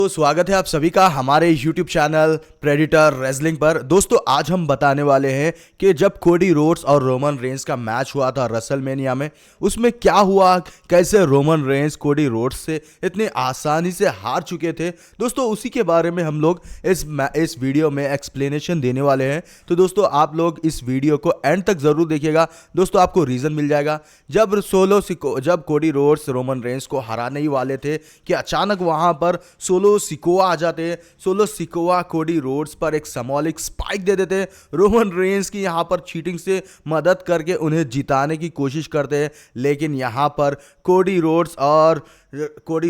तो स्वागत है आप सभी का हमारे YouTube चैनल प्रेडिटर रेसलिंग पर। दोस्तों आज हम बताने वाले हैं कि जब कोडी रोड्स और रोमन रेंस का मैच हुआ था रेसलमेनिया में, उसमें क्या हुआ, कैसे रोमन रेंस कोडी रोड्स से इतने आसानी से हार चुके थे। दोस्तों उसी के बारे में हम लोग इस वीडियो में एक्सप्लेनेशन देने वाले हैं। तो दोस्तों आप लोग इस वीडियो को एंड तक जरूर देखिएगा। दोस्तों आपको रीजन मिल जाएगा। जब कोडी रोड्स रोमन रेंस को हराने ही वाले थे कि अचानक वहां पर सोलो सिकोआ आ जाते हैं। सोलो सिकोआ कोडी रोड्स पर एक सिंबॉलिक स्पाइक दे देते हैं। रोमन रेंस की यहां पर चीटिंग से मदद करके उन्हें जिताने की कोशिश करते हैं, लेकिन यहां पर कोडी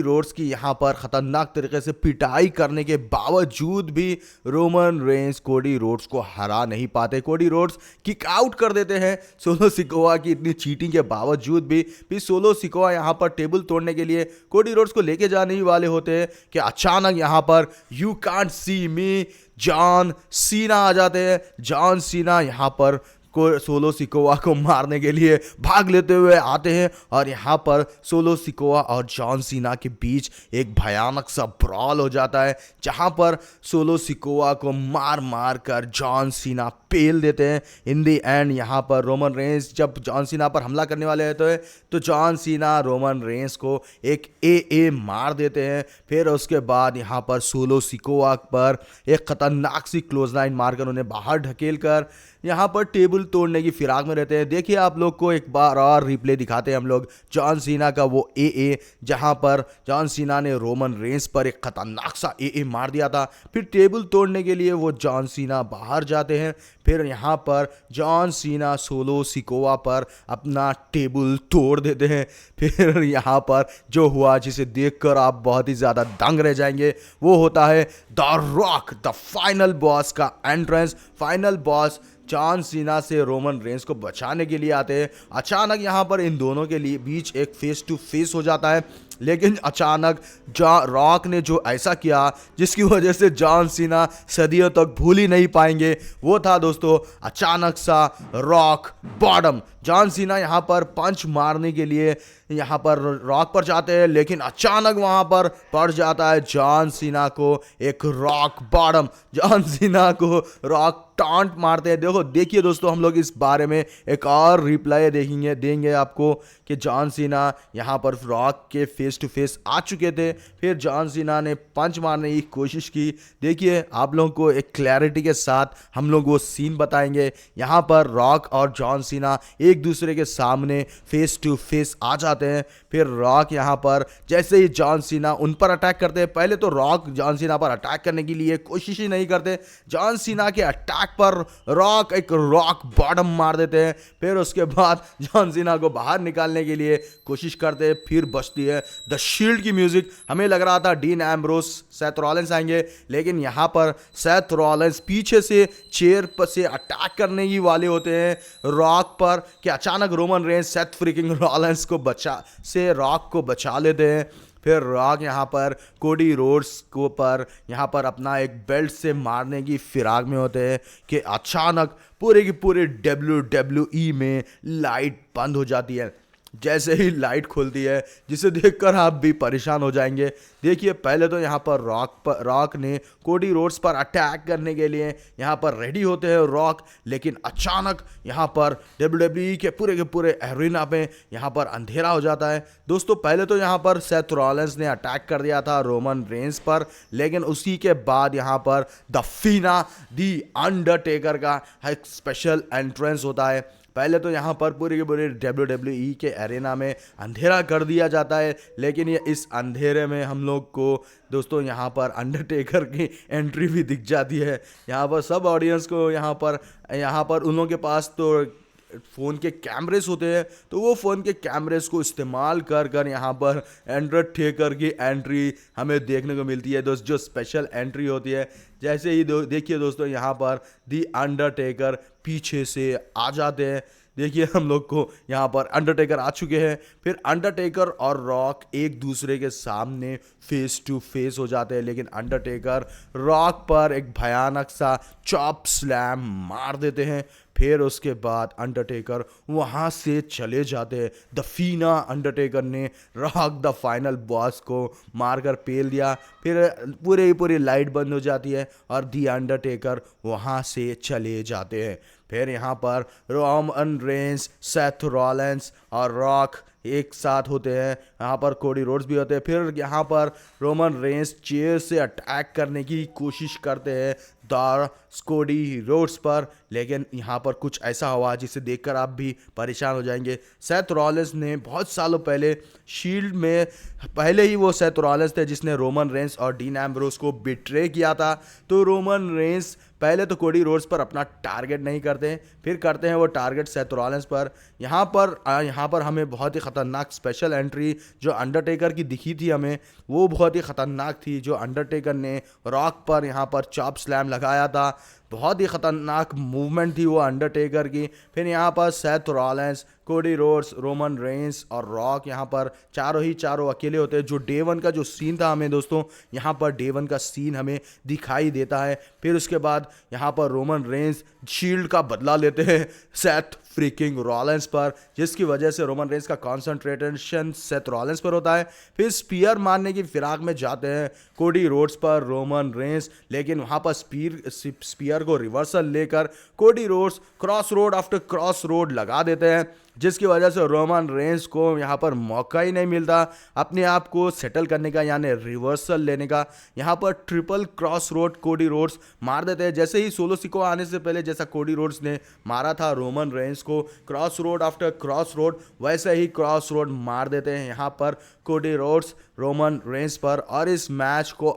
रोड्स की यहां पर खतरनाक तरीके से पिटाई करने के बावजूद भी रोमन रेंस कोडी रोड्स को हरा नहीं पाते। कोडी रोड्स किक आउट कर देते हैं सोलो सिकोआ की इतनी चीटिंग के बावजूद भी। फिर सोलो सिकोआ यहां पर टेबल तोड़ने के लिए कोडी रोड्स को लेके जाने ही वाले होते हैं कि अचानक यहां पर you can't see me John Cena आ जाते हैं। जॉन सीना यहां पर सोलो सिकोआ को मारने के लिए भाग लेते हुए आते हैं और यहाँ पर सोलो सिकोआ और जॉन सीना के बीच एक भयानक सा ब्रॉल हो जाता है, जहाँ पर सोलो सिकोआ को मार मार कर जॉन सीना पेल देते हैं। इन दी एंड यहाँ पर रोमन रेंस जब जॉन सीना पर हमला करने वाले होते हैं तो जॉन सीना रोमन रेंस को एक ए मार देते हैं। फिर उसके बाद यहाँ पर सोलो सिकोआ पर एक खतरनाक सी क्लोज लाइन मारकर उन्हें बाहर ढकेल कर यहाँ पर टेबल तोड़ने की फिराक में रहते हैं। देखिए आप लोग को एक बार और रिप्ले दिखाते हैं हम लोग जॉन सीना का वो ए जहाँ पर जॉन सीना ने रोमन रेंस पर एक खतरनाक सा ए मार दिया था। फिर टेबल तोड़ने के लिए वो जॉन सीना बाहर जाते हैं। फिर यहाँ पर जॉन सीना सोलो सिकोआ पर अपना टेबल तोड़ देते हैं। फिर यहाँ पर जो हुआ जिसे देखकर आप बहुत ही ज़्यादा दंग रह जाएंगे, वो होता है the Rock, the final boss का entrance. Final boss John Cena से रोमन रेंस को बचाने के लिए आते हैं। अचानक यहाँ पर इन दोनों के लिए बीच एक फेस टू फेस हो जाता है, लेकिन अचानक रॉक ने जो ऐसा किया जिसकी वजह से जॉन सीना सदियों तक भूल ही नहीं पाएंगे, वो था दोस्तों अचानक सा रॉक बॉटम। जॉन सीना यहाँ पर पंच मारने के लिए यहाँ पर रॉक पर जाते हैं, लेकिन अचानक वहाँ पर पड़ जाता है जॉन सीना को एक रॉक बॉटम। जॉन सीना को रॉक टॉन्ट मारते हैं। देखिए दोस्तों हम लोग इस बारे में एक और रिप्लाई देंगे आपको कि जॉन सीना यहाँ पर रॉक के फेस टू फेस आ चुके थे। फिर जॉन सीना ने पंच मारने की कोशिश की। देखिए आप लोगों को एक क्लैरिटी के साथ हम लोग वो सीन बताएंगे। यहाँ पर रॉक और जॉन सीना एक दूसरे के सामने फेस टू फेस आ जाते हैं। फिर रॉक यहाँ पर जैसे ही जॉन सीना उन पर अटैक करते हैं, पहले तो रॉक जॉन सीना पर अटैक करने के लिए कोशिश ही नहीं करते। जॉन सीना के अटैक पर रॉक एक रॉक बॉटम मार देते हैं। फिर उसके बाद जॉन सीना को बाहर निकालने के लिए कोशिश करते हैं। फिर बजती है द शील्ड की म्यूजिक। हमें लग रहा था डीन एम्ब्रोस सेथ रॉलिंस आएंगे, लेकिन यहाँ पर सेथ रॉलिंस पीछे से चेयर पर से अटैक करने ही वाले होते हैं रॉक पर कि अचानक Roman Reigns Seth freaking Rollins को रॉक को बचा लेते हैं। फिर रॉक यहाँ पर कोडी रोड्स को पर यहाँ पर अपना एक बेल्ट से मारने की फिराक में होते हैं कि अचानक पूरे की पूरे WWE में लाइट बंद हो जाती है। जैसे ही लाइट खुलती है, जिसे देखकर आप भी परेशान हो जाएंगे। देखिए पहले तो यहाँ पर रॉक ने कोडी रोड्स पर अटैक करने के लिए यहाँ पर रेडी होते हैं रॉक, लेकिन अचानक यहाँ पर WWE के पूरे एरिना पे यहाँ पर अंधेरा हो जाता है। दोस्तों पहले तो यहाँ पर सेथ रॉलिंस ने अटैक कर दिया था रोमन रेंस पर, लेकिन उसी के बाद यहाँ पर द फीना दी अंडरटेकर का एक स्पेशल एंट्रेंस होता है। पहले तो यहाँ पर पूरे के पूरे WWE के एरेना में अंधेरा कर दिया जाता है, लेकिन ये इस अंधेरे में हम लोग को दोस्तों यहाँ पर अंडरटेकर की एंट्री भी दिख जाती है। यहाँ पर सब ऑडियंस को यहाँ पर उन लोगों के पास तो फ़ोन के कैमरेस होते हैं, तो वो फ़ोन के कैमरेस को इस्तेमाल कर यहाँ पर अंडरटेकर की एंट्री हमें देखने को मिलती है। दोस्त जो स्पेशल एंट्री होती है, जैसे ही देखिए दोस्तों यहाँ पर दी अंडरटेकर पीछे से आ जाते हैं। देखिए हम लोग को यहाँ पर अंडरटेकर आ चुके हैं। फिर अंडरटेकर और रॉक एक दूसरे के सामने फेस टू फेस हो जाते हैं, लेकिन अंडरटेकर रॉक पर एक भयानक सा चॉप स्लैम मार देते हैं। फिर उसके बाद अंडरटेकर वहाँ से चले जाते हैं। द फीना अंडरटेकर ने रॉक द फाइनल बॉस को मारकर पेल दिया। फिर पूरी लाइट बंद हो जाती है और दी अंडरटेकर वहाँ से चले जाते हैं। फिर यहाँ पर रोमन रेंस, सेथ रॉलिंस और रॉक एक साथ होते हैं। यहाँ पर कोडी रोड्स भी होते हैं। फिर यहाँ पर रोमन रेंस चेयर से अटैक करने की कोशिश करते हैं द कोडी रोड्स पर, लेकिन यहाँ पर कुछ ऐसा हुआ जिसे देखकर आप भी परेशान हो जाएंगे। सेथ रॉलिंस ने बहुत सालों पहले शील्ड में पहले ही वो सेथ रॉलिंस थे जिसने रोमन रेंस और डीन एम्ब्रोस को बिट्रे किया था। तो रोमन रेंस पहले तो कोडी रोड्स पर अपना टारगेट नहीं करते, फिर करते हैं वो टारगेट सेथ रॉलिंस पर। यहाँ पर हमें बहुत ही ख़तरनाक स्पेशल एंट्री जो अंडरटेकर की दिखी थी हमें, वो बहुत ही ख़तरनाक थी। जो अंडरटेकर ने रॉक पर यहाँ पर चॉप स्लैम लगाया था, बहुत ही ख़तरनाक मूवमेंट थी वो अंडरटेकर की। फिर यहाँ पर Seth Rollins, Cody Rhodes, Roman Reigns और रॉक यहाँ पर चारों अकेले होते हैं। जो डे वन का जो सीन था हमें दोस्तों, यहाँ पर डे वन का सीन हमें दिखाई देता है। फिर उसके बाद यहाँ पर रोमन रेंस शील्ड का बदला लेते हैं सेथ फ्रीकिंग रॉलिंस पर, जिसकी वजह से रोमन रेंस का कॉन्सेंट्रेशन सेथ रॉलिंस पर होता है। फिर स्पीयर मारने की फिराक में जाते हैं कोडी रोड्स पर रोमन रेंस, लेकिन वहाँ पर स्पीयर को रिवर्सल लेकर Cody Rhodes cross road after cross road लगा देते हैं, जिसकी वजह से रोमन रेंस को यहाँ पर मौका ही नहीं मिलता अपने आप को सेटल करने का, यानी रिवर्सल लेने का। यहाँ पर triple cross road Cody Rhodes मार देते हैं। जैसे ही सोलो सिकोआ आने से पहले जैसा कोडी रोड्स ने मारा था रोमन रेंस को cross road after cross road, वैसे ही क्रॉस रोड मार देते हैं यहाँ पर कोडी रोड्स रोमन रेंस पर, और इस मैच को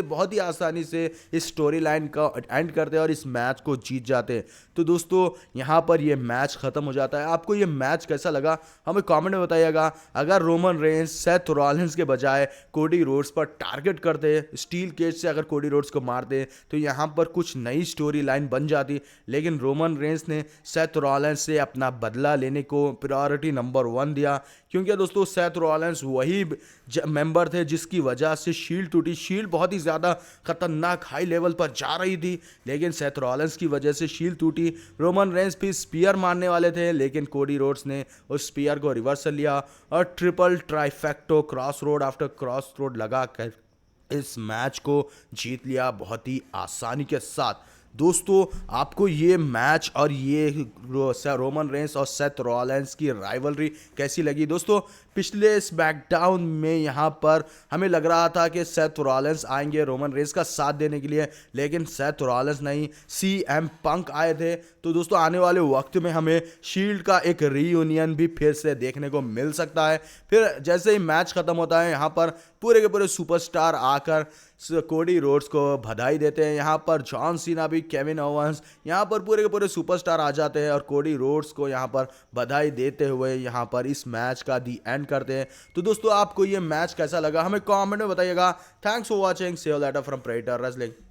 बहुत ही आसानी से इस स्टोरी लाइन का एंड करते हैं और इस मैच को जीत जाते हैं। तो दोस्तों यहाँ पर ये मैच खत्म हो जाता है। आपको ये मैच कैसा लगा हमें कमेंट में बताइएगा। अगर रोमन रेंस सेथ रॉलिंस के बजाय कोडी रोड्स पर टारगेट करते, स्टील केज से अगर कोडी रोड्स को मारते, तो यहाँ पर कुछ नई स्टोरी लाइन बन जाती, लेकिन रोमन रेंस ने सेथ रॉलिंस से अपना बदला लेने को प्रायोरिटी नंबर 1 दिया, क्योंकि दोस्तों सेथ रॉलिंस वही मेंबर थे जिसकी वजह से शील्ड टूटी। शील्ड बहुत ही ज़्यादा खतरनाक हाई लेवल पर जा रही थी, लेकिन सेथ रॉलिंस की वजह से शील्ड टूटी। रोमन रेंस भी स्पीयर मारने वाले थे, लेकिन कोडी रोड्स ने उस स्पीयर को रिवर्सल लिया और triple trifecta cross road after cross road लगा कर इस मैच को जीत लिया बहुत ही आसानी के साथ। दोस्तों आपको ये मैच और ये रोमन रेंस और सेथ रॉलिंस की राइवलरी कैसी लगी? दोस्तों पिछले स्मैकडाउन में यहाँ पर हमें लग रहा था कि सेथ रॉलिंस आएंगे रोमन रेंस का साथ देने के लिए, लेकिन सेथ रॉलिंस नहीं, CM पंक आए थे। तो दोस्तों आने वाले वक्त में हमें शील्ड का एक रीयूनियन भी फिर से देखने को मिल सकता है। फिर जैसे ही मैच खत्म होता है यहाँ पर पूरे के पूरे सुपरस्टार आकर कोडी रोड्स को बधाई देते हैं। यहाँ पर जॉन सीना भी, केविन ओवेंस, यहाँ पर पूरे के पूरे सुपरस्टार आ जाते हैं और कोडी रोड्स को यहाँ पर बधाई देते हुए यहाँ पर इस मैच का दी एंड करते हैं। तो दोस्तों आपको ये मैच कैसा लगा हमें कमेंट में बताइएगा। Thanks for watching, see you later from predator wrestling.